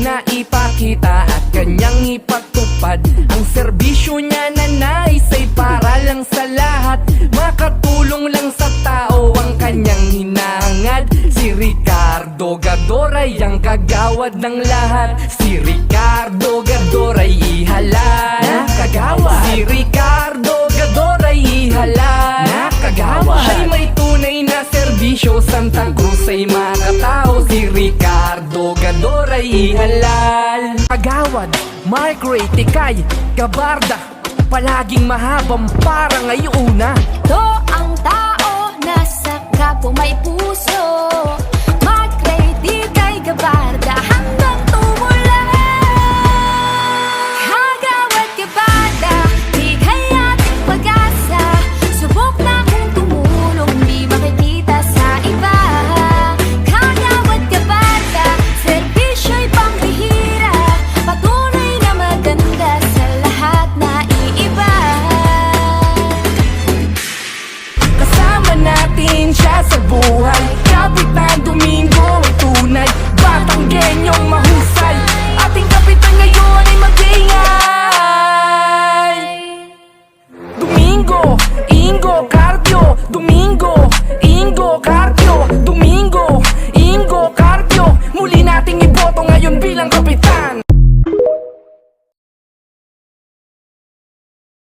na ipakita at kanyang ipagtupad. Ang serbisyo niya na nais ay para lang sa lahat, makatulong lang sa tao ang kanyang hinahangad. Si Ricardo Gador ay ang kagawad ng lahat. Si Ricardo Gador ay ihalal, kagawad. Si Ricardo Gador ay ihalal, kagawad. Ay may tunay na serbisyo, Santa Cruz ay makatao. Si Ricardo Gador ay ihalal, kagawad. Mark Ray Tikay Gabarda, palaging mahabang para ngayuna. To ang tao nasa kapwa may puso, mag-ready kay Gabarda hanggang tumulan. Kagawad Gabarda, bigay ating pag-asa. Subok na kung tumulong, di makikita sa iba. Kagawad Gabarda, serbisyo'y pambihira, patunay na maganda sa lahat na iiba. Kasama natin siya sa buhay, Kapitan Domingo ang tunay, batang genyong